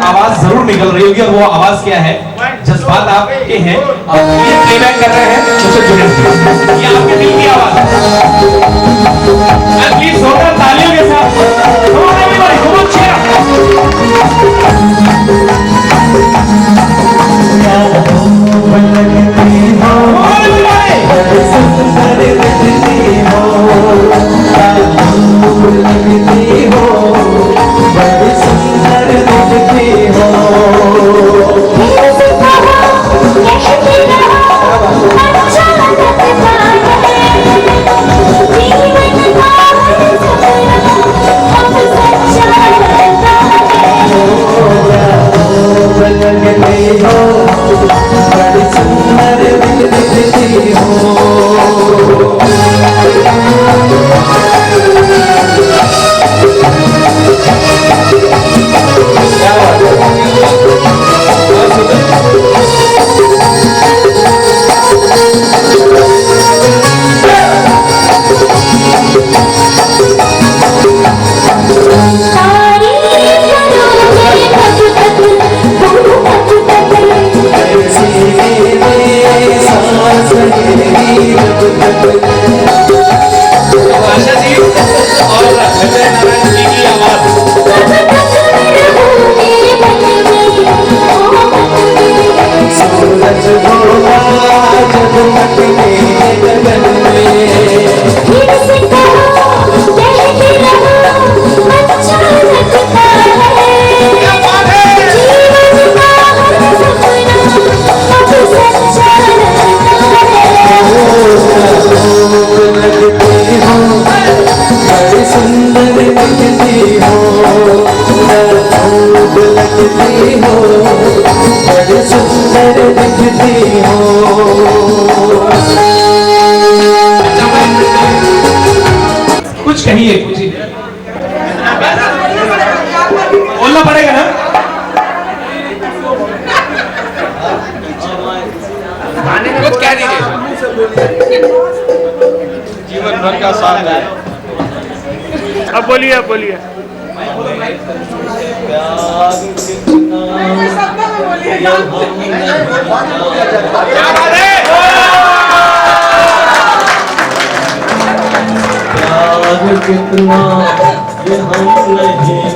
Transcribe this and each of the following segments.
आवाज जरूर निकल रही होगी, और वो आवाज क्या है? जज्बात आपके हैं, ये प्लेबैक कर रहे हैं सोशल मीडिया, ये आपके दिल की आवाज है। प्लीज जोरदार तालियों के साथ come on everybody, come on cheer कुछ कहिए, कुछ बोलना पड़ेगा ना। कुछ कह दीजिए, जीवन भर का साथ है। अब बोलिए, अब बोलिए। क्या बात है? प्यार कितना ये हम नहीं जानते,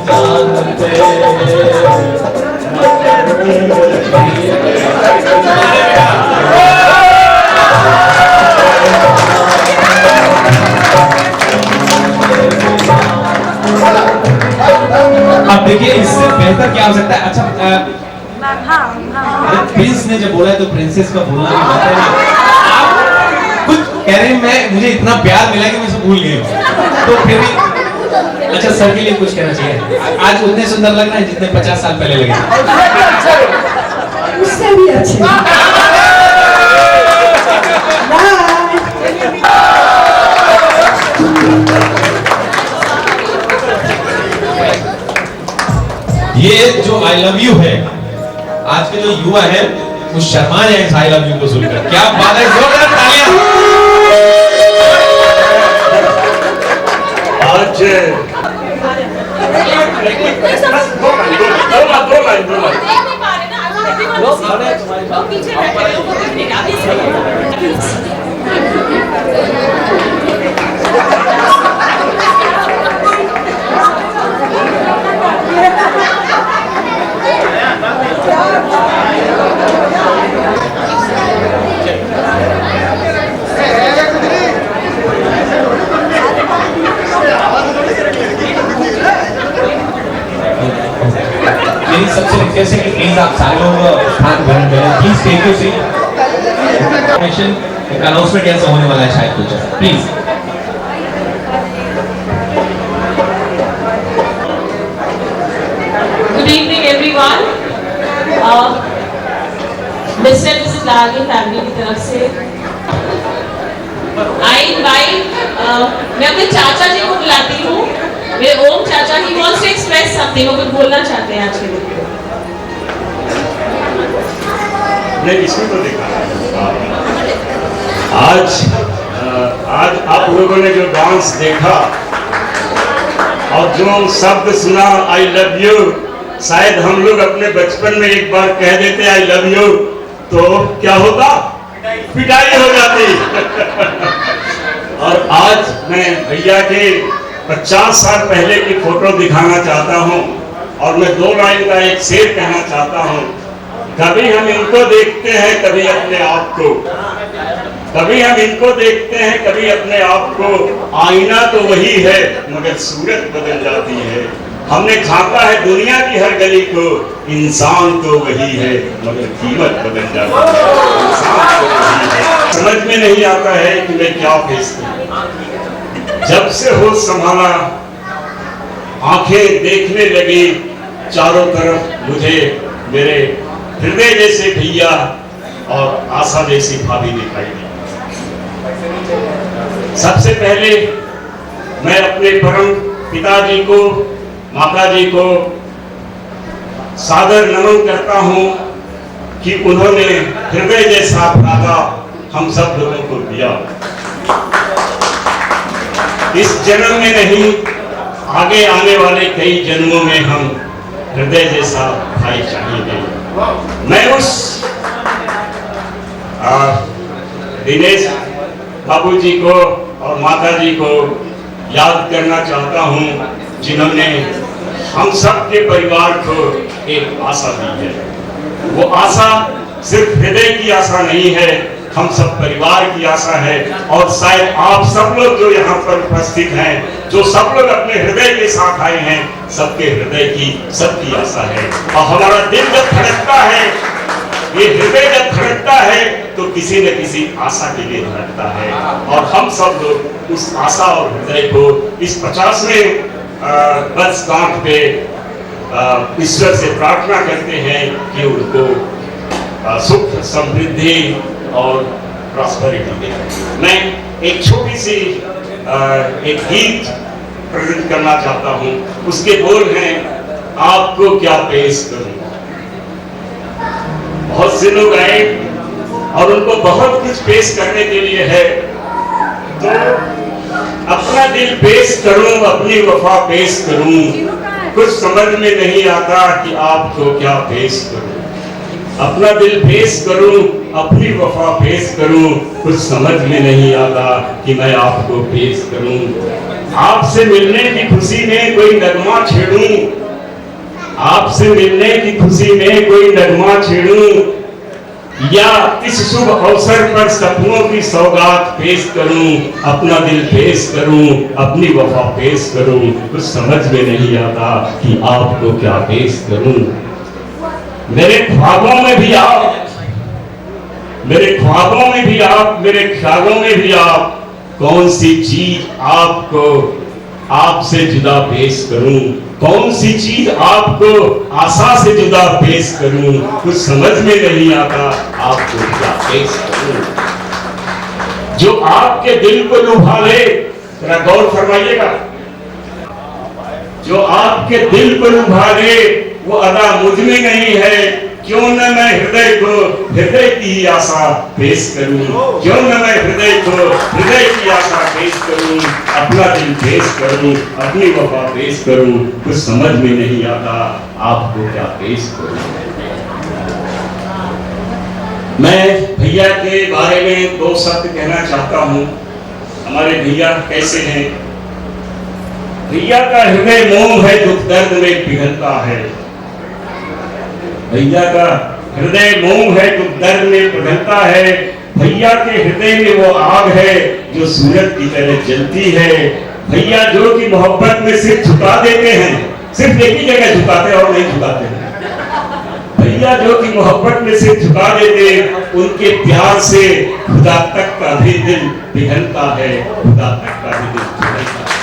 अब देखिए इससे बेहतर क्या हो सकता है। अच्छा प्रिंस ने जब बोला है तो प्रिंसेस का बोलना भी बनता है। आप कुछ कह रहे हैं, मैं मुझे इतना प्यार मिला कि मैं इसे भूल गई हूँ, तो फिर भी अच्छा सर के लिए कुछ कहना चाहिए। आज उतने सुंदर लग रहे हैं जितने 50 साल पहले लगे। उससे भी अच्छे। ये जो आई लव यू है, आज के जो युवा है वो शर्मा जाए इस आई लव यू को सुनकर। क्या बात है, जोरदार तालियां। आज मेरी सबसे रिक्वेस्ट है कि प्लीज आप सारे लोग स्थान ग्रहण करें। Please take your seat. एक अनाउंसमेंट ऐसा होने वाला है शायद कुछ, please. Good evening everyone. Mr Mrs Lal की फैमिली की तरफ से I invite मैं अपने चाचा जी को बुलाती हूँ। मेरे ओम चाचा ही wants to express something, वो कुछ बोलना चाहते हैं आज के दिन। मैं इसमें तो देखा आज आप लोगों ने जो डांस देखा और जो शब्द सुना आई लव यू, शायद हम लोग अपने बचपन में एक बार कह देते आई लव यू तो क्या होता, पिटाई हो जाती। और आज मैं भैया के 50 साल पहले की फोटो दिखाना चाहता हूँ और मैं 2 लाइन का एक शेर कहना चाहता हूँ। कभी हम इनको देखते हैं कभी अपने आप को, कभी हम इनको देखते हैं कभी अपने आप को, आईना तो वही है मगर सूरत बदल जाती है। हमने झांका है दुनिया की हर गली को, इंसान तो वही है मगर कीमत बदल जाती है। इंसान तो वही है। समझ में नहीं आता है कि मैं क्या फेस करूं। जब से होश संभाला आंखें देखने लगी चारों तरफ, मुझे मेरे हृदय जैसे भैया और आशा जैसी भाभी दिखाई दी। सबसे पहले मैं अपने परम पिताजी को, माताजी को सादर नमन करता हूं कि उन्होंने हृदय जैसा अपनाता हम सब लोगों को दिया। इस जन्म में नहीं, आगे आने वाले कई जन्मों में हम हृदय जैसा भाई चाहिए। मैं उस दिनेश बाबूजी को और माताजी को याद करना चाहता हूं जिन्होंने हम सब के परिवार को एक आशा दी है। वो आशा सिर्फ हृदय की आशा नहीं है, हम सब परिवार की आशा है। और शायद आप सब लोग जो यहाँ पर उपस्थित हैं, जो सब लोग अपने हृदय के साथ आए हैं, सबके हृदय की सबकी आशा है। और हमारा दिल जब धड़कता है, ये हृदय जब धड़कता है तो किसी न किसी आशा के लिए धड़कता है। और हम सब लोग उस आशा और हृदय को इस 50वें वर्षगांठ पे ईश्वर से प्रार्थना करते हैं कि उनको सुख, समृद्धि और प्रॉस्पेरिटी दे। मैं एक छोटी सी एक गीत प्रेजेंट करना चाहता हूँ। उसके बोल हैं, आपको क्या पेश करूं। बहुत से लोग आए और उनको बहुत कुछ पेश करने के लिए है, तो अपना दिल पेश करूं, अपनी वफा पेश करूं, कुछ समझ में नहीं आता कि आपको क्या पेश करूं। अपना दिल पेश करूं, अपनी वफा पेश करूं, कुछ समझ में नहीं आता कि मैं आपको पेश करूं। आपसे मिलने की खुशी में कोई नगमा छेड़ूं, आपसे मिलने की खुशी में कोई नगमा छेड़ूं, या इस शुभ अवसर पर सपनों की सौगात पेश करूं। अपना दिल पेश करूं, अपनी वफा पेश करूं, कुछ समझ में नहीं आता कि आपको क्या पेश करूं। मेरे ख्वाबों में भी आप, मेरे ख्वाबों में भी आप, मेरे ख्यालों में भी आप, कौन सी चीज आपको आपसे जुदा पेश करूं, कौन सी चीज आपको आशा से जुदा पेश करूं, कुछ समझ में नहीं आता आपको क्या पेश करूं। जो आपके दिल को लुभा ले, जरा गौर फरमाइएगा, जो आपके दिल को लुभा ले वो अदा मुझ में नहीं है। क्यों न मैं हृदय को हृदय की आशा पेश करूं, क्यों न मैं हृदय को हृदय की आशा पेश करूं। अपना दिल पेश करूं, अपनी वफा पेश करूं, कुछ समझ में नहीं आता आपको क्या पेश करूं। मैं भैया के बारे में 2 शब्द कहना चाहता हूं। हमारे भैया कैसे हैं? भैया का हृदय मोम है, दुख दर्द में पिघलता है। भैया का हृदय मोम है, दुख दर्द में पिघलता है। भैया के हृदय में वो आग है जो सूरज की तरह जलती है। भैया जो कि मोहब्बत में सिर्फ झुका देते हैं, सिर्फ एक ही जगह झुकाते हैं और नहीं झुकाते हैं। भैया जो कि मोहब्बत में सिर्फ झुका देते, उनके प्यार से खुदा तक का भी दिल पिघलता है, खुदा तक का भी दिल पिघलता है।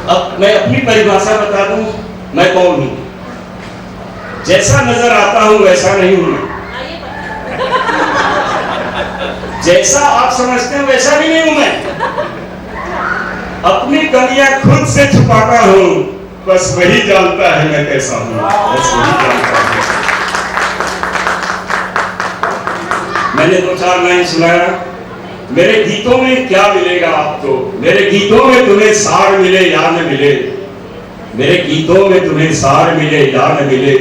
अब मैं अपनी परिभाषा बता दूं, मैं कौन हूं? जैसा नजर आता हूं वैसा नहीं हूं। जैसा आप समझते हैं वैसा भी नहीं हूं मैं। अपनी कमियां खुद से छुपाता हूं, बस वही जानता है मैं कैसा हूं, बस वही जानता है। मैंने 2-4 लाइन सुनाया। मेरे गीतों में क्या मिलेगा आपको? मेरे गीतों में तुम्हें सार मिले या न मिले, मेरे गीतों में तुम्हें सार मिले या न मिले,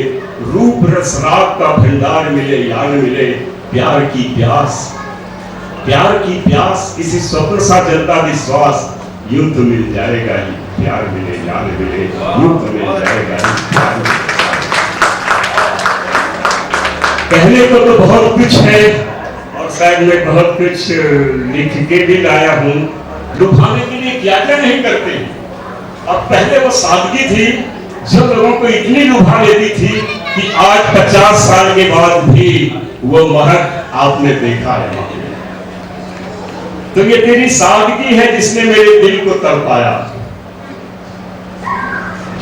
रूप रस राग का भंडार मिले या न मिले, प्यार की प्यास किसी स्वप्न सा जलता विश्वास, यूं तो मिल जाएगा ही प्यार मिले या न मिले, यूं तो मिल जाएगा ही प्यार मिले। कहने को तो बहुत कुछ है और शायद मैं बहुत कुछ लिख के भी लाया हूँ, लुभाने के लिए क्या क्या नहीं करते। अब पहले वो सादगी थी जो लोगों को इतनी लुभा लेती थी कि आज 50 साल के बाद भी वो महक आपने देखा है। तो ये तेरी सादगी है जिसने मेरे दिल को तड़पाया।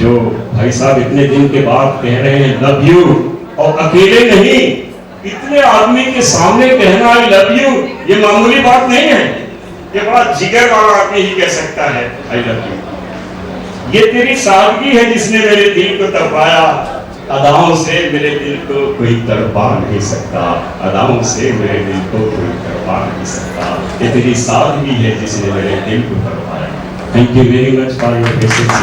जो भाई साहब इतने दिन के बाद कह रहे हैं लव यू, और अकेले नहीं, इतने आदमी के सामने कहना आई लव यू, ये मामूली बात नहीं है। ये बड़ा जिगर वाला आदमी ही कह सकता है आई लव यू। ये तेरी सादगी है जिसने मेरे दिल को तड़पाया। अदाओं से मेरे दिल को कोई तड़पा नहीं सकता, अदाओं से मेरे दिल को कोई तड़पा नहीं सकता। ये तेरी सादगी है जिसने मेरे दिल को तड़पाया। Thank you very much for your patience.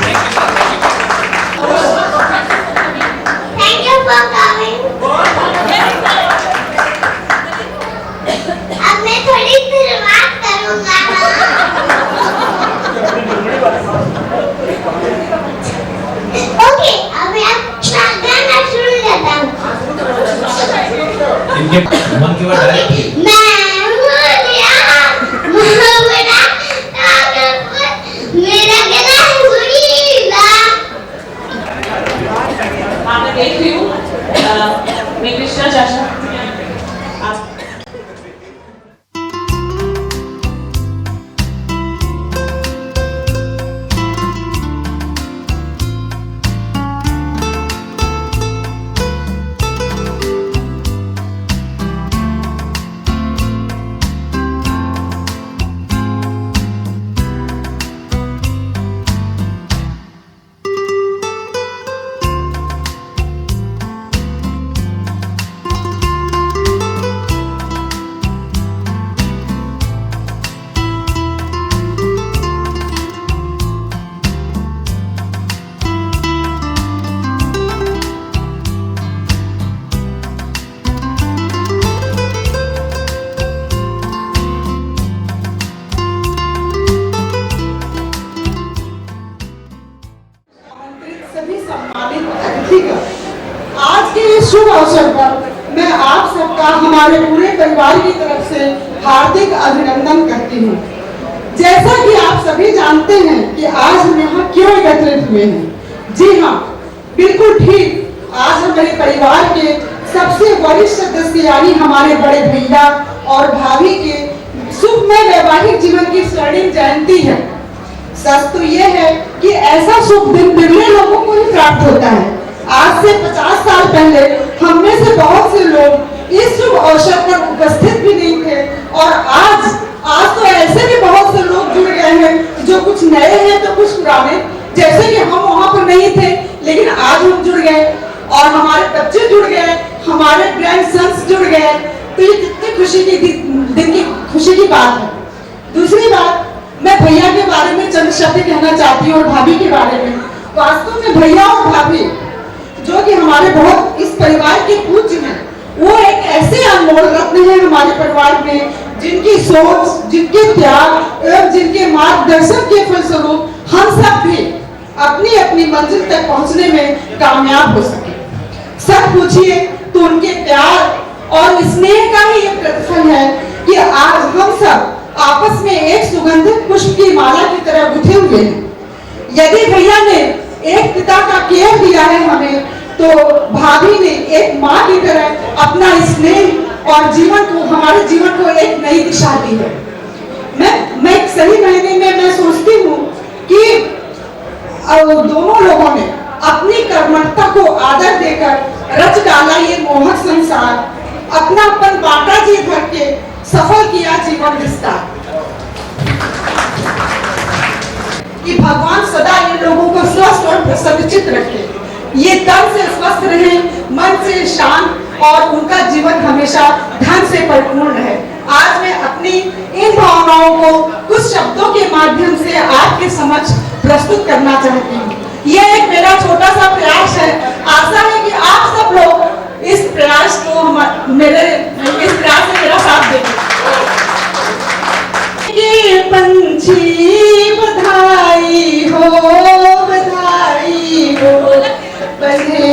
Thank you for coming. अब मैं थोड़ी शुरुआत करूंगा। ओके, अब मैं अपना गाना शुरू करता हूँ। इनके मन की बात डायरेक्ट मेरा गला सुरीला। हाँ मैं देख रही हूँ। मैं कृष्णा चाचा आप सभी सम्मानित अतिथिगण, आज के इस शुभ अवसर पर मैं आप सबका हमारे पूरे परिवार की तरफ से हार्दिक अभिनंदन करती हूँ। जैसा कि आप सभी जानते हैं कि आज हम यहाँ क्यों एकत्रित हुए हैं। जी हाँ, बिल्कुल ठीक, आज हमारे परिवार के सबसे वरिष्ठ सदस्य यानी हमारे बड़े भैया और भाभी के सुखमय वैवाहिक जीवन की स्वर्णिम जयंती है। सच तो यह है कि ऐसा शुभ दिन बिरले लोगों को ही प्राप्त होता है। आज से 50 साल पहले हम में से बहुत से लोग इस शुभ अवसर पर उपस्थित भी नहीं थे, और आज तो ऐसे भी बहुत से लोग जुड़ गए हैं जो कुछ नए हैं तो कुछ पुराने। जैसे कि हम वहाँ पर नहीं थे, लेकिन आज हम जुड़ गए और हमारे बच्चे जुड़ गए, हमारे ग्रैंड सन्स जुड़ गए। तो ये कितनी खुशी की दिन की खुशी की बात है। दूसरी बात, मैं भैया के बारे में चंद शब्द कहना चाहती हूँ और भाभी के बारे में। वास्तव में भैया और भाभी जो कि हमारे बहुत इस परिवार के पूज्य हैं, वो एक ऐसे अनमोल रत्न हैं हमारे परिवार में, जिनकी सोच, जिनके त्याग एवं जिनके मार्गदर्शन के फलस्वरूप हम सब भी अपनी अपनी मंजिल तक पहुंचने में कामयाब हो सके। सब पूछिए तो उनके प्यार और स्नेह का ही ये प्रतिफल है कि आज हम सब आपस में एक सुगंधित पुष्प की माला की तरह गुथे हुए हैं। यदि भैया ने एक पिता का केयर दिया है हमें, तो भाभी ने एक माँ की तरह अपना स्नेह और जीवन को, हमारे जीवन को एक नई दिशा दी है। मैं सही महीने में मैं सोचती हूँ कि दोनों लोगों ने अपनी कर्मठता को आदर देकर रच डाला ये मोहक संसार, अपनापन बांटा जी भर के सफल किया जीवन विस्तार। कि भगवान सदा इन लोगों को स्वस्थ और प्रसन्नचित रखे, ये तन से स्वस्थ रहे, मन से शांत, और उनका जीवन हमेशा धन से परिपूर्ण रहे। आज मैं अपनी इन भावनाओं को कुछ शब्दों के माध्यम से आपके समक्ष प्रस्तुत करना चाहती हूँ। ये एक मेरा छोटा सा प्रयास है। आशा है कि आप सब लोग इस प्रयास को मेरे इस प्रयास में मेरा साथ देंगे। ये पंछी बधाई हो बंधे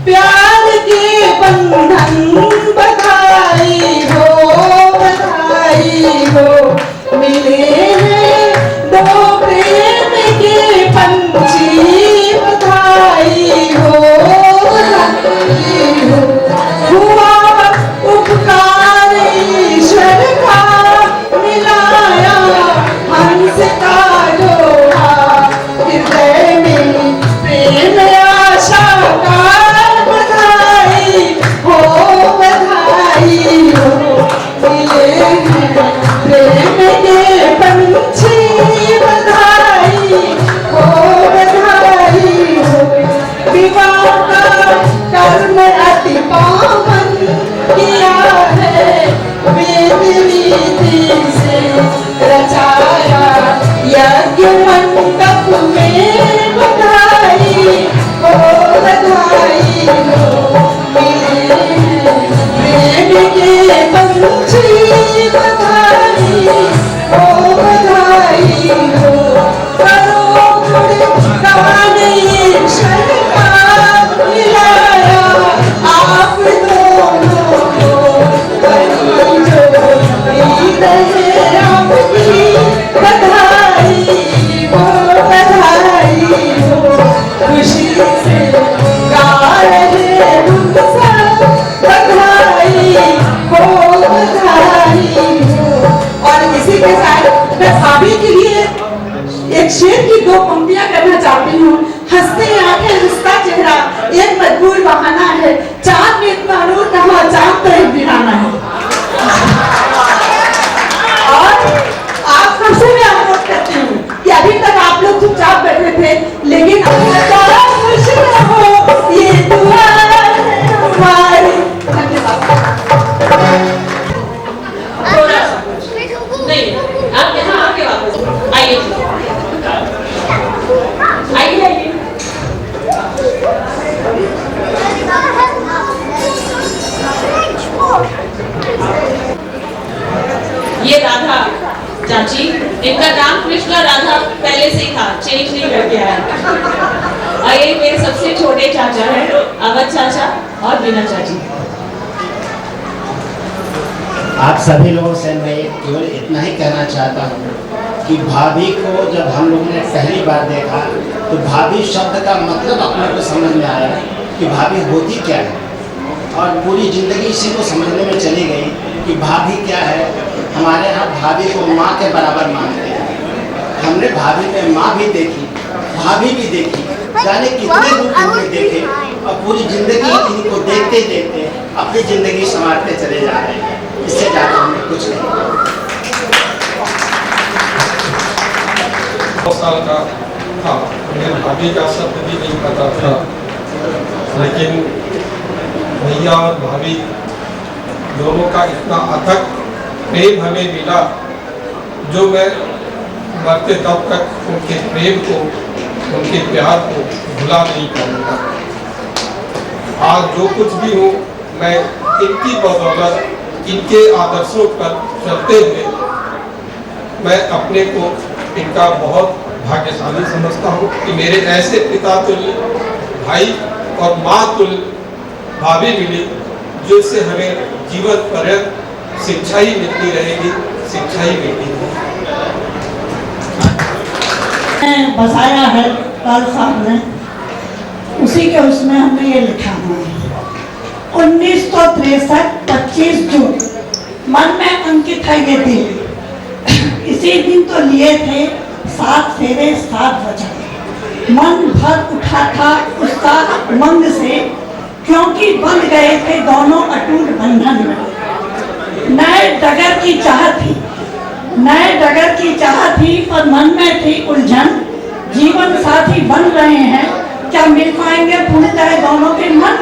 प्यार के बंधन बधाई हो मिले हैं दो प्रेम के पंछी बधाई हो हुआ उपकार ईश्वर का मिलाया हंस का जोड़ा हृदय में प्रेम आशा का बधाई हो मिले हैं प्रेम के पंछी बधाई हो विवाह का कर्म अति पावन किया है वेद रीति से रचाया यज्ञ मंडप में बधाई हो मिले हैं प्रेम के पंछी बधाई हो करो गुणगान ईश्वर का मिलाया आप दोनों को जोड़ी रहे आपकी बधाई हो खुशी से गा रहे हम सब बधाई हो और इसी के साथ मैं भाभी के लिए एक शेर की दो पंक्तियां करना चाहती हूँ। हंसते आंखें हंसता चेहरा एक मजबूर बहाना है, चांद में इतना नूर कहाँ चांद तो एक दीवाना है। और आप सबसे मैं अनुरोध करती हूँ कि अभी तक आप लोग चुपचाप बैठे थे, लेकिन खुश रहो ये दुआ है हमारी। नहीं, आप यहाँ आके वापस आइए आइए। ये राधा चाची, इनका नाम कृष्णा राधा पहले से ही था, चेंज नहीं करके आया। और ये मेरे सबसे छोटे चाचा हैं, अवध चाचा और बीना चाची। आप सभी लोगों से मैं केवल इतना ही कहना चाहता हूँ कि भाभी को जब हम लोगों ने पहली बार देखा तो भाभी शब्द का मतलब अपने को समझ में आया कि भाभी होती क्या है, और पूरी ज़िंदगी इसी को समझने में चली गई कि भाभी क्या है। हमारे यहाँ भाभी को माँ के बराबर मानते हैं। हमने भाभी में माँ भी देखी, भाभी भी देखी, जाने कितने रूप इनके देखे, और पूरी ज़िंदगी इनको देखते देखते अपनी ज़िंदगी संवारते चले जा रहे हैं। इससे ज़्यादा हमें कुछ नहीं। 9 साल का था, मुझे भाभी का शब्द भी नहीं पता था, लेकिन भैया और भाभी दोनों का इतना अथक प्रेम हमें मिला जो मैं मरते दम तक उनके प्रेम को, उनके प्यार को भुला नहीं पाऊंगा। आज जो कुछ भी हूँ मैं इनकी बदौलत, इनके आदर्शों पर चलते हुए मैं अपने को इनका बहुत भाग्यशाली समझता हूँ कि मेरे ऐसे पिता तुल्य भाई और माँ तुल्य भाभी मिली, जिससे हमें जीवन पर्यंत शिक्षा ही मिलती रहेगी, शिक्षा ही मिलती है। बसाया है लाल साहब ने, उसी के उसमें हमने ये लिखा है 1963 25 जून मन में अंकित है ये दिन। इसी दिन तो लिए थे 7 फेरे 7 वचन, मन भर उठा था उसका उमंग से, क्योंकि बन गए थे दोनों अटूट बंधन में। नए डगर की चाह थी, नए डगर की चाह थी, पर मन में थी उलझन। जीवन साथी बन रहे हैं, क्या मिल पाएंगे पूर्णतः दोनों के मन।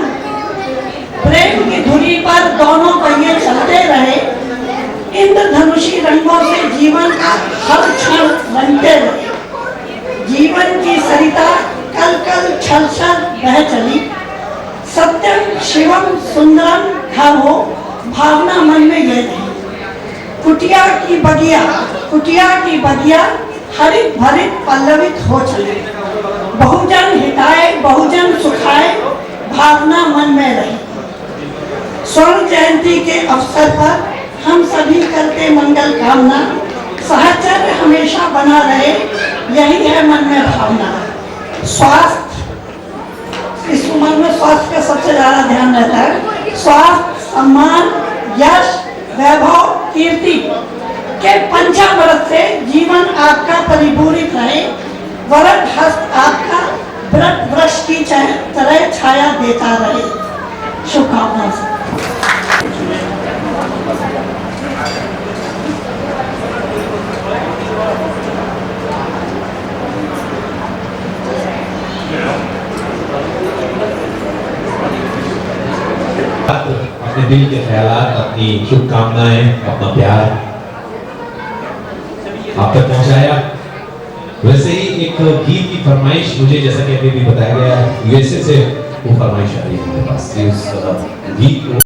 प्रेम की धुरी पर दोनों पहिए चलते रहे, इंद्रधनुषी रंगों से जीवन हर क्षण बनते रहे। जीवन की सरिता कल कल छल छल बह चली। सत्यम शिवम सुंदरम घर हो, भावना मन में ये नहीं। कुटिया की बगिया हरित भरित पल्लवित हो चले। बहुजन हिताए बहुजन सुखाए, भावना मन में रही। स्वर्ण जयंती के अवसर पर हम सभी करते मंगल कामना। सहचर्य हमेशा बना रहे, यही है मन में भावना। स्वास्थ्य, इस उम्र में स्वास्थ्य का सबसे ज्यादा ध्यान रहता है। स्वास्थ्य, सम्मान, यश, वैभव, कीर्ति के पंचामृत से जीवन आपका परिपूरित रहे। वरद हस्त आपका व्रत वृक्ष की तरह छाया देता रहे। शुभकामनाएं से। अपने दिल के ख्यालात, अपनी शुभकामनाएं, अपना प्यार आप तक पहुंचाया। वैसे ही एक गीत की फरमाइश मुझे, जैसा कि अभी भी बताया गया, यूएसए से वो फरमाइश आ रही है मेरे पास। उस गीत को